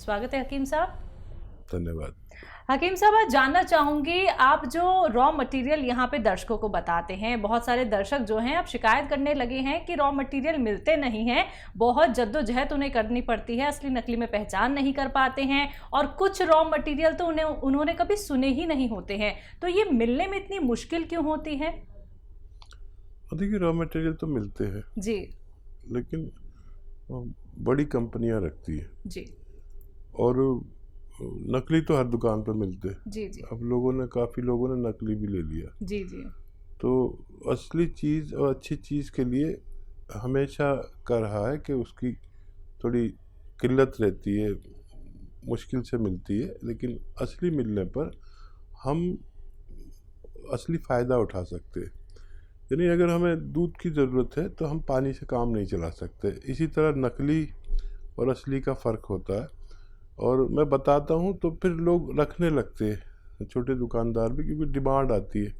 स्वागत है हकीम साहब। धन्यवाद। हकीम साहब, आज जानना चाहूंगी, आप जो रॉ मटेरियल यहाँ पे दर्शकों को बताते हैं, बहुत सारे दर्शक जो हैं अब शिकायत करने लगे हैं कि रॉ मटेरियल मिलते नहीं हैं, बहुत जद्दोजहद उन्हें करनी पड़ती है, असली नकली में पहचान नहीं कर पाते हैं, और कुछ रॉ मटेरियल तो उन्होंने कभी सुने ही नहीं होते हैं। तो ये मिलने में इतनी मुश्किल क्यों होती है? देखिए, रॉ मटेरियल तो मिलते हैं जी, लेकिन बड़ी कंपनियां रखती है जी, और नकली तो हर दुकान पर मिलते हैं। जी, जी, अब काफ़ी लोगों ने नकली भी ले लिया। जी, जी, तो असली चीज़ और अच्छी चीज़ के लिए हमेशा कह रहा है कि उसकी थोड़ी किल्लत रहती है, मुश्किल से मिलती है, लेकिन असली मिलने पर हम असली फ़ायदा उठा सकते हैं। यानी अगर हमें दूध की ज़रूरत है तो हम पानी से काम नहीं चला सकते। इसी तरह नकली और असली का फ़र्क होता है, और मैं बताता हूँ तो फिर लोग रखने लगते हैं, छोटे दुकानदार भी, क्योंकि डिमांड आती है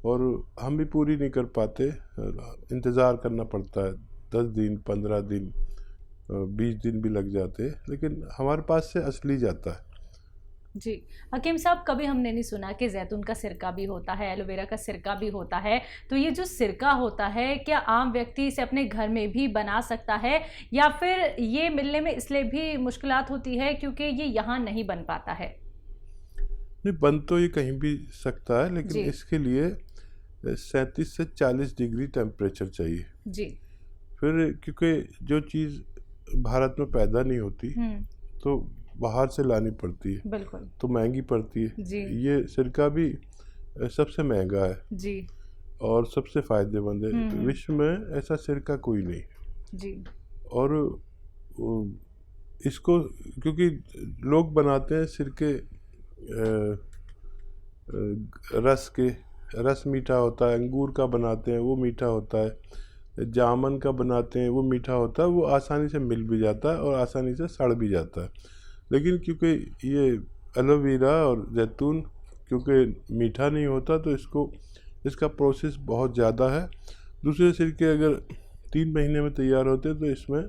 और हम भी पूरी नहीं कर पाते। इंतज़ार करना पड़ता है, 10 दिन, 15 दिन, 20 दिन भी लग जाते हैं, लेकिन हमारे पास से असली जाता है। जी। हकीम साहब, कभी हमने नहीं सुना कि जैतून का सिरका भी होता है, एलोवेरा का सिरका भी होता है। तो ये जो सिरका होता है, क्या आम व्यक्ति इसे अपने घर में भी बना सकता है, या फिर ये मिलने में इसलिए भी मुश्किलात होती है क्योंकि ये यहाँ नहीं बन पाता है? नहीं, बन तो ये कहीं भी सकता है, लेकिन जी, इसके लिए 37 से 40 डिग्री टेम्परेचर चाहिए। जी, फिर क्योंकि जो चीज़ भारत में पैदा नहीं होती तो बाहर से लानी पड़ती है, बिल्कुल, तो महंगी पड़ती है। जी, ये सिरका भी सबसे महंगा है जी, और सबसे फ़ायदेमंद है। तो विश्व में ऐसा सिरका कोई नहीं। जी, और इसको क्योंकि लोग बनाते हैं सिरके रस मीठा होता है, अंगूर का बनाते हैं वो मीठा होता है, जामन का बनाते हैं वो मीठा होता है, वो आसानी से मिल भी जाता है और आसानी से सड़ भी जाता है। लेकिन क्योंकि ये एलोवेरा और जैतून क्योंकि मीठा नहीं होता, तो इसका प्रोसेस बहुत ज़्यादा है। दूसरे सिरके अगर 3 महीने में तैयार होते तो इसमें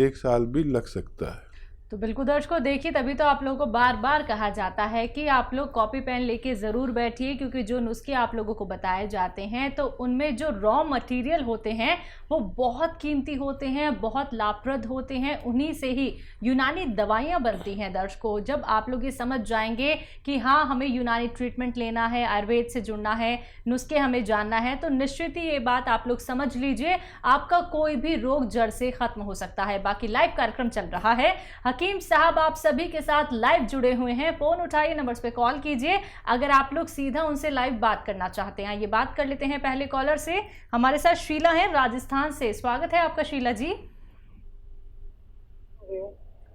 1 साल भी लग सकता है। तो बिल्कुल दर्शकों, देखिए, तभी तो आप लोगों को बार बार कहा जाता है कि आप लोग कॉपी पेन लेके ज़रूर बैठिए, क्योंकि जो नुस्खे आप लोगों को बताए जाते हैं तो उनमें जो रॉ मटेरियल होते हैं वो बहुत कीमती होते हैं, बहुत लाभप्रद होते हैं। उन्हीं से ही यूनानी दवाइयाँ बनती हैं। दर्शकों, जब आप लोग ये समझ जाएंगे कि हाँ, हमें यूनानी ट्रीटमेंट लेना है, आयुर्वेद से जुड़ना है, नुस्खे हमें जानना है, तो निश्चित ही ये बात आप लोग समझ लीजिए, आपका कोई भी रोग जड़ से खत्म हो सकता है। बाकी लाइव कार्यक्रम चल रहा है, हकीम साहब आप सभी के साथ लाइव जुड़े हुए हैं। फोन उठाइए, नंबर्स पे कॉल कीजिए अगर आप लोग सीधा उनसे लाइव बात करना चाहते हैं। ये बात कर लेते हैं पहले कॉलर से। हमारे साथ शीला है राजस्थान से। स्वागत है आपका शीला जी।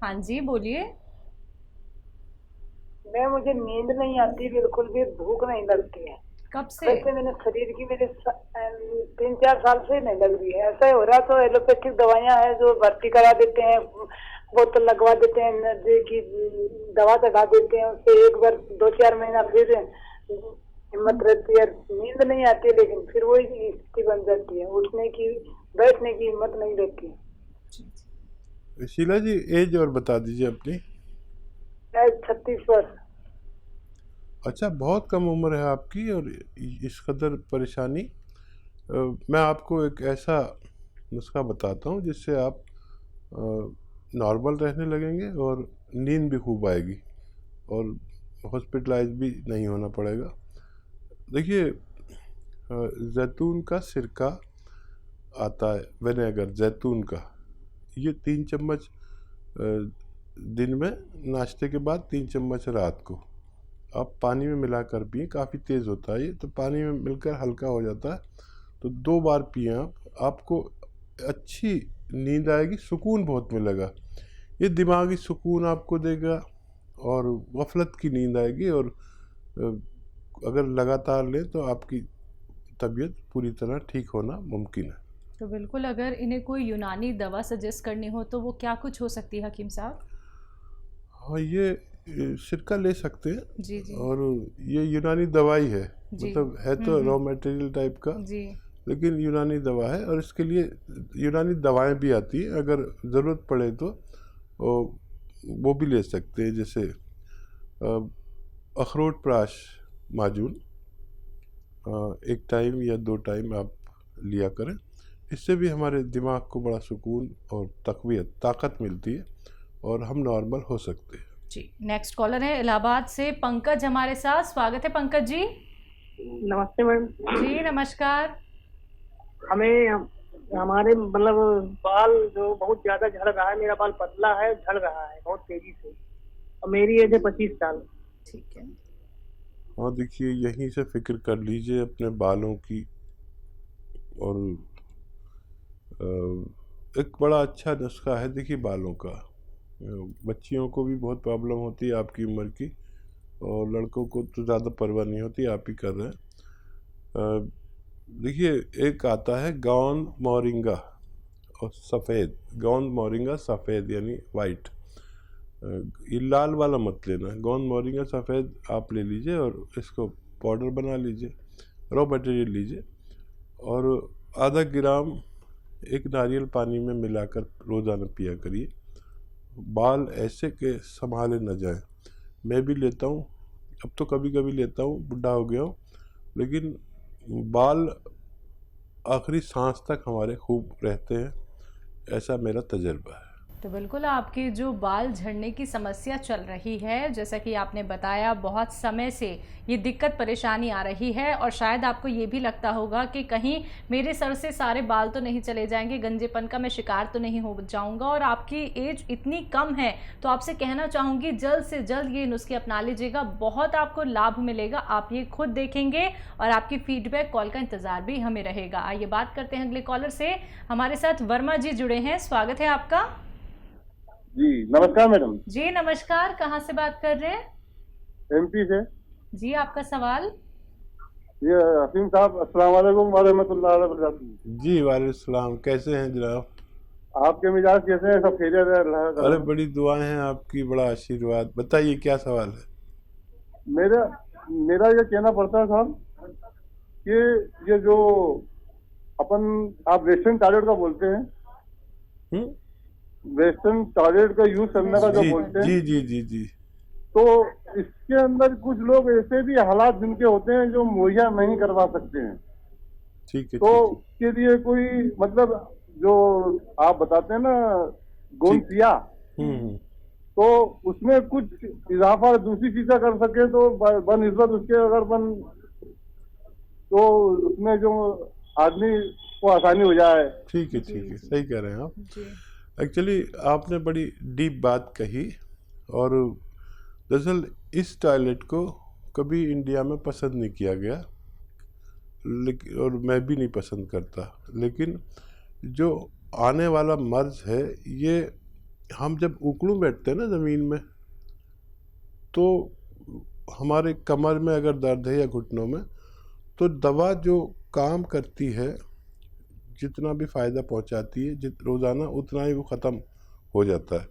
हाँ जी, बोलिए। मुझे नींद नहीं आती, बिल्कुल भी भूख नहीं लगती है। कब से? वैसे मैंने शरीर की मेरे 3-4 साल से नहीं लग रही है। ऐसा ही हो रहा, तो एलोपैथिक दवाइयाँ हैं जो भर्ती करा देते हैं, बोतल लगवा देते हैं, एनर्जी की दवा चढ़ा देते हैं, उससे एक बार 2-4 महीना फिर हिम्मत रहती है, नींद नहीं आती है, लेकिन फिर वही स्थिति बन जाती है, उठने की बैठने की हिम्मत नहीं रहती। शीला जी, एज और बता दीजिए अपनी। 36 वर्ष। अच्छा, बहुत कम उम्र है आपकी और इस कदर परेशानी। मैं आपको एक ऐसा नुस्खा बताता हूँ जिससे आप नॉर्मल रहने लगेंगे और नींद भी खूब आएगी और हॉस्पिटलाइज भी नहीं होना पड़ेगा। देखिए, जैतून का सिरका आता है, विनेगर जैतून का, ये 3 चम्मच दिन में, नाश्ते के बाद 3 चम्मच रात को आप पानी में मिलाकर पिए। काफ़ी तेज़ होता है ये, तो पानी में मिलकर हल्का हो जाता है, तो 2 बार पिए आपको अच्छी नींद आएगी, सुकून बहुत मिलेगा। ये दिमागी सुकून आपको देगा और गफलत की नींद आएगी, और अगर लगातार लें तो आपकी तबीयत पूरी तरह ठीक होना मुमकिन है। तो बिल्कुल, अगर इन्हें कोई यूनानी दवा सजेस्ट करनी हो तो वो क्या कुछ हो सकती है हकीम साहब? हाँ, ये सिरका ले सकते हैं। जी, जी, और ये यूनानी दवाई है, जी, मतलब है तो रॉ मटेरियल टाइप का, जी, लेकिन यूनानी दवा है, और इसके लिए यूनानी दवाएं भी आती है। अगर ज़रूरत पड़े तो वो भी ले सकते हैं, जैसे अखरोट प्राश माजून 1 टाइम या 2 टाइम आप लिया करें। इससे भी हमारे दिमाग को बड़ा सुकून और तक़वियत, ताकत मिलती है और हम नॉर्मल हो सकते हैं। जी, नेक्स्ट कॉलर है इलाहाबाद से पंकज हमारे साथ। स्वागत है पंकज जी। नमस्ते मैम जी नमस्कार। हमें हमारे मतलब बाल जो बहुत ज्यादा झड़ रहा है, मेरा बाल पतला है, झड़ रहा है बहुत तेजी से, और मेरी एज है 25 साल। ठीक है। हाँ देखिए, यहीं से फिक्र कर लीजिए अपने बालों की। और एक बड़ा अच्छा नुस्खा है देखिए बालों का। बच्चियों को भी बहुत प्रॉब्लम होती है आपकी उम्र की, और लड़कों को तो ज़्यादा परवाह नहीं होती, आप ही कर रहे हैं। देखिए एक आता है गौंद मोरिंगा और सफ़ेद, गौंद मोरिंगा सफ़ेद यानी वाइट। ये लाल वाला मत लेना, गौंद मोरिंगा सफ़ेद आप ले लीजिए और इसको पाउडर बना लीजिए, रॉ मटेरियल लीजिए, और आधा ग्राम एक नारियल पानी में मिलाकर रोज़ाना पिया करिए। बाल ऐसे के संभाले न जाएं। मैं भी लेता हूँ, अब तो कभी कभी लेता हूँ, बुढ़ा हो गया हूँ, लेकिन बाल आखिरी सांस तक हमारे खूब रहते हैं, ऐसा मेरा तजर्बा है। तो बिल्कुल आपकी जो बाल झड़ने की समस्या चल रही है, जैसा कि आपने बताया बहुत समय से ये दिक्कत परेशानी आ रही है, और शायद आपको ये भी लगता होगा कि कहीं मेरे सर से सारे बाल तो नहीं चले जाएंगे, गंजेपन का मैं शिकार तो नहीं हो जाऊंगा। और आपकी एज इतनी कम है, तो आपसे कहना चाहूँगी जल्द से जल्द ये नुस्खे अपना लीजिएगा, बहुत आपको लाभ मिलेगा। आप ये खुद देखेंगे और आपकी फीडबैक कॉल का इंतजार भी हमें रहेगा। आइए बात करते हैं अगले कॉलर से। हमारे साथ वर्मा जी जुड़े हैं, स्वागत है आपका। जी नमस्कार मैडम। जी नमस्कार, कहाँ से बात कर रहे हैं? एमपी से। जी आपका सवाल। ये हसीम साहब, अस्सलाम वालेकुम व रहमतुल्लाहि व बरकातहू। जी वालेकुम सलाम, कैसे हैं जनाब? आपके मिजाज कैसे हैं? सब खैरियत है? अल्लाह का अरे बड़ी दुआएं हैं आपकी, बड़ा आशीर्वाद। बताइए क्या सवाल है? मेरा ये कहना पड़ता है साहब कि ये जो अपन आप वेस्टर्न टॉयलेट का बोलते हैं, वेस्टर्न टॉयलेट का यूज करने का जो बोलते हैं, जी जी जी जी, तो इसके अंदर कुछ लोग ऐसे भी हालात जिनके होते हैं जो मुहैया नहीं करवा सकते हैं। ठीक है। तो उसके लिए कोई मतलब जो आप बताते हैं ना गोंसिया, तो उसमें कुछ इजाफा दूसरी चीजें कर सके तो बनिस्बत उसके अगर बन तो उसमें जो आदमी को आसानी हो जाए। ठीक है, सही कह रहे हैं आप। एक्चुअली आपने बड़ी डीप बात कही, और दरअसल इस टॉयलेट को कभी इंडिया में पसंद नहीं किया गया, लेकिन और मैं भी नहीं पसंद करता। लेकिन जो आने वाला मर्ज है, ये हम जब उकड़ू बैठते हैं ना ज़मीन में, तो हमारे कमर में अगर दर्द है या घुटनों में, तो दवा जो काम करती है, जितना भी फ़ायदा पहुंचाती है रोज़ाना, उतना ही वो ख़त्म हो जाता है।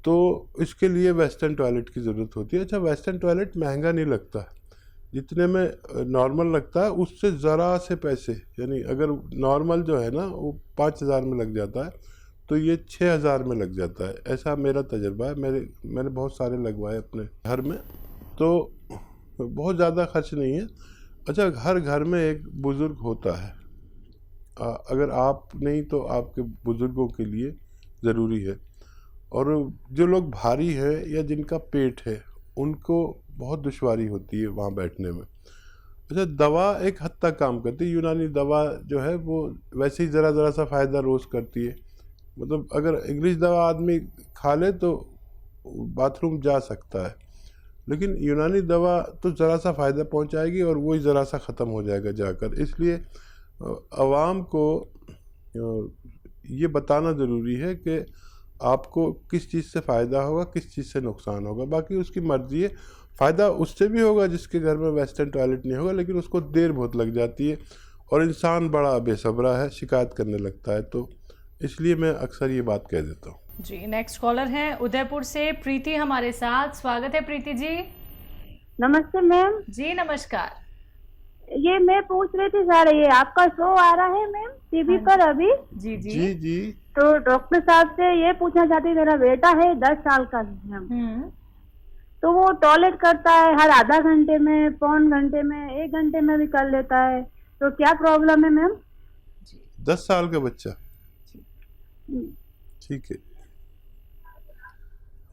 तो इसके लिए वेस्टर्न टॉयलेट की ज़रूरत होती है। अच्छा, वेस्टर्न टॉयलेट महंगा नहीं लगता, जितने में नॉर्मल लगता है उससे ज़रा से पैसे, यानी अगर नॉर्मल जो है ना वो 5,000 में लग जाता है, तो ये 6,000 में लग जाता है। ऐसा मेरा तजर्बा है, मैंने बहुत सारे लगवाए अपने घर में, तो बहुत ज़्यादा खर्च नहीं है। अच्छा, हर घर में एक बुज़ुर्ग होता है, अगर आप नहीं तो आपके बुज़ुर्गों के लिए ज़रूरी है। और जो लोग भारी हैं या जिनका पेट है, उनको बहुत दुश्वारी होती है वहाँ बैठने में। अच्छा, दवा एक हद तक काम करती है। यूनानी दवा जो है वो वैसे ही ज़रा सा फ़ायदा रोज़ करती है। मतलब अगर इंग्लिश दवा आदमी खा ले तो बाथरूम जा सकता है, लेकिन यूनानी दवा तो ज़रा सा फ़ायदा पहुँचाएगी और वही ज़रा सा ख़त्म हो जाएगा जाकर। इसलिए आवाम को ये बताना ज़रूरी है कि आपको किस चीज़ से फ़ायदा होगा, किस चीज़ से नुकसान होगा। बाकी उसकी मर्ज़ी है, फ़ायदा उससे भी होगा जिसके घर में वेस्टर्न टॉयलेट नहीं होगा, लेकिन उसको देर बहुत लग जाती है और इंसान बड़ा बेसब्रा है, शिकायत करने लगता है। तो इसलिए मैं अक्सर ये बात कह देता हूँ। जी, नेक्स्ट कॉलर हैं उदयपुर से प्रीति हमारे साथ। स्वागत है प्रीति जी। नमस्ते मैम। जी नमस्कार। ये मैं पूछ रही थी सर, ये आपका शो आ रहा है मैम टीवी पर अभी? जी जी जी जी, तो डॉक्टर साहब से ये पूछना चाहती हूँ, मेरा बेटा है 10 साल का मैम, तो वो टॉयलेट करता है हर आधा घंटे में, पौन घंटे में, 1 घंटे में भी कर लेता है, तो क्या प्रॉब्लम है मैम? 10 साल का बच्चा, ठीक है।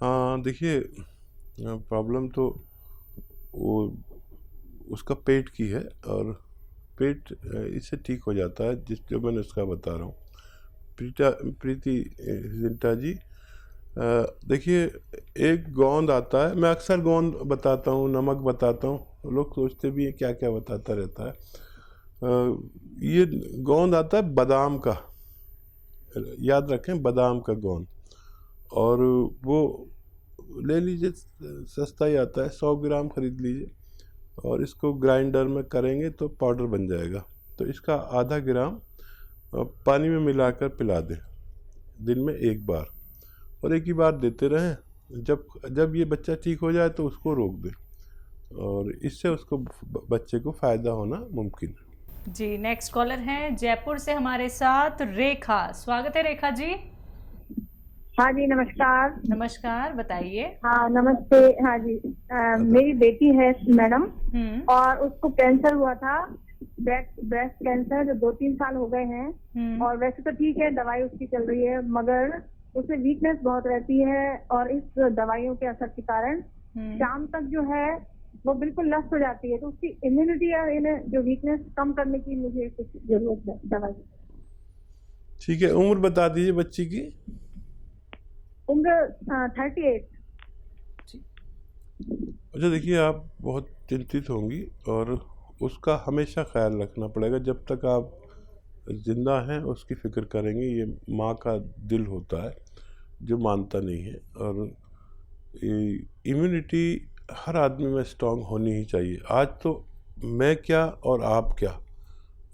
हाँ देखिए, प्रॉब्लम तो वो उसका पेट की है, और पेट इससे ठीक हो जाता है, जो मैं नुस्खा बता रहा हूँ। प्रीति जिंटा जी, देखिए एक गोंद आता है, मैं अक्सर गोंद बताता हूँ, नमक बताता हूँ, लोग सोचते भी हैं क्या क्या बताता रहता है। ये गोंद आता है बादाम का, याद रखें, बादाम का गोंद, और वो ले लीजिए, सस्ता ही आता है, 100 ग्राम खरीद लीजिए, और इसको ग्राइंडर में करेंगे तो पाउडर बन जाएगा। तो इसका आधा ग्राम पानी में मिलाकर पिला दें, दिन में 1 बार, और एक ही बार देते रहें। जब ये बच्चा ठीक हो जाए तो उसको रोक दें, और इससे उसको बच्चे को फ़ायदा होना मुमकिन है। जी, नेक्स्ट कॉलर हैं जयपुर से हमारे साथ रेखा। स्वागत है रेखा जी। हाँ जी, नमस्कार। नमस्कार, बताइए। हाँ नमस्ते। हाँ जी, मेरी बेटी है मैडम, और उसको कैंसर हुआ था, ब्रेस्ट कैंसर, जो 2-3 साल हो गए हैं, और वैसे तो ठीक है, दवाई उसकी चल रही है, मगर उसमें वीकनेस बहुत रहती है, और इस दवाइयों के असर के कारण शाम तक जो है वो बिल्कुल लस्त हो जाती है। तो उसकी इम्यूनिटी या जो वीकनेस कम करने की मुझे कुछ जरूरत है दवाई। ठीक है, उम्र बता दीजिए बच्ची की। उम्र 38। अच्छा, देखिए आप बहुत चिंतित होंगी, और उसका हमेशा ख्याल रखना पड़ेगा। जब तक आप जिंदा हैं उसकी फ़िक्र करेंगे। ये माँ का दिल होता है जो मानता नहीं है, और इम्यूनिटी हर आदमी में स्ट्रांग होनी ही चाहिए। आज तो मैं क्या और आप क्या,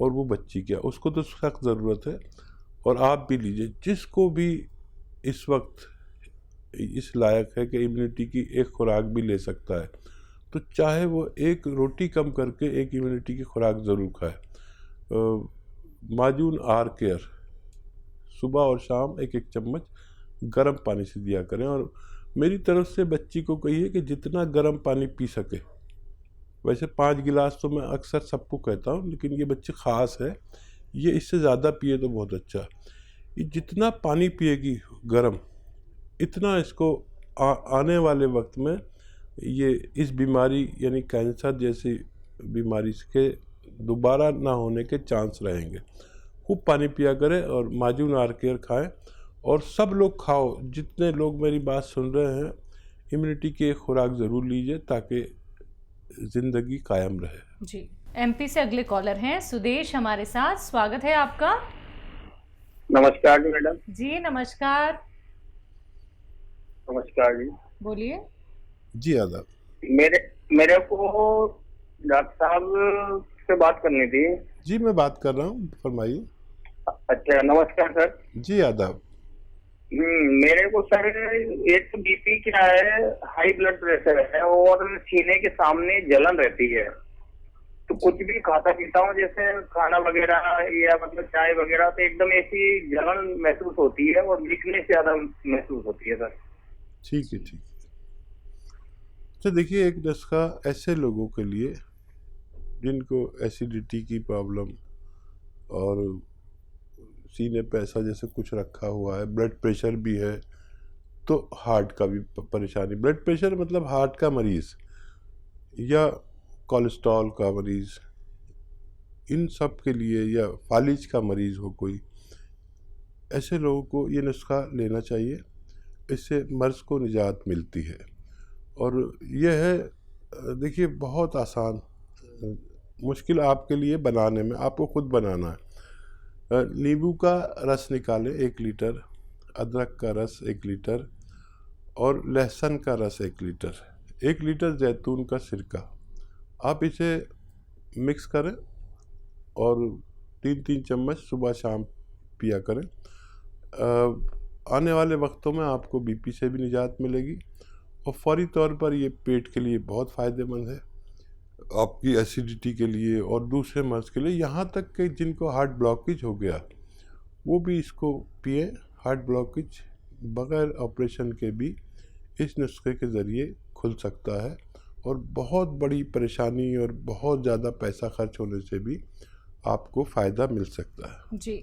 और वो बच्ची क्या, उसको तो सख्त ज़रूरत है। और आप भी लीजिए, जिसको भी इस वक्त इस लायक है कि इम्यूनिटी की एक खुराक भी ले सकता है, तो चाहे वो एक रोटी कम करके एक इम्यूनिटी की खुराक ज़रूर खाए। माजून आर केयर सुबह और शाम 1-1 चम्मच गर्म पानी से दिया करें, और मेरी तरफ से बच्ची को कहिए कि जितना गर्म पानी पी सके, वैसे 5 गिलास तो मैं अक्सर सबको कहता हूँ, लेकिन ये बच्ची ख़ास है, ये इससे ज़्यादा पिए तो बहुत अच्छा। ये जितना पानी पिएगी गर्म, इतना इसको आने वाले वक्त में ये इस बीमारी यानी कैंसर जैसी बीमारी के दोबारा ना होने के चांस रहेंगे। खूब पानी पिया करें, और माजून आर केयर खाएँ, और सब लोग खाओ, जितने लोग मेरी बात सुन रहे हैं, इम्यूनिटी की एक खुराक ज़रूर लीजिए ताकि ज़िंदगी कायम रहे। जी, एमपी से अगले कॉलर हैं सुदेश हमारे साथ। स्वागत है आपका। नमस्कार जी मैडम। जी नमस्कार, नमस्कार जी, बोलिए। जी आदाब। मेरे को डॉक्टर साहब से बात करनी थी। जी मैं बात कर रहा हूँ, फरमाइए। अच्छा, नमस्कार सर। जी आदाब। मेरे को सर एक तो बीपी क्या है, हाई ब्लड प्रेशर है, और सीने के सामने जलन रहती है। तो कुछ भी खाता पीता हूँ, जैसे खाना वगैरह या मतलब चाय वगैरह, तो एकदम ऐसी जलन महसूस होती है, और वीकनेस ज्यादा महसूस होती है सर। ठीक है, ठीक है। तो देखिए, एक नुस्खा ऐसे लोगों के लिए जिनको एसिडिटी की प्रॉब्लम और सीने पे ऐसा जैसे कुछ रखा हुआ है, ब्लड प्रेशर भी है, तो हार्ट का भी परेशानी, ब्लड प्रेशर मतलब हार्ट का मरीज़ या कोलेस्ट्रॉल का मरीज़, इन सब के लिए, या फालिज का मरीज़ हो कोई, ऐसे लोगों को ये नुस्खा लेना चाहिए। इससे मर्ज़ को निजात मिलती है। और यह है, देखिए बहुत आसान, मुश्किल आपके लिए बनाने में, आपको खुद बनाना है। नींबू का रस निकालें 1 लीटर, अदरक का रस 1 लीटर, और लहसुन का रस 1 लीटर, 1 लीटर जैतून का सिरका। आप इसे मिक्स करें और 3-3 चम्मच सुबह शाम पिया करें। आने वाले वक्तों में आपको बीपी से भी निजात मिलेगी, और फौरी तौर पर ये पेट के लिए बहुत फ़ायदेमंद है, आपकी एसिडिटी के लिए और दूसरे मर्ज़ के लिए, यहाँ तक कि जिनको हार्ट ब्लॉकेज हो गया वो भी इसको पिए, हार्ट ब्लॉकेज बगैर ऑपरेशन के भी इस नुस्खे के ज़रिए खुल सकता है, और बहुत बड़ी परेशानी और बहुत ज़्यादा पैसा खर्च होने से भी आपको फ़ायदा मिल सकता है। जी।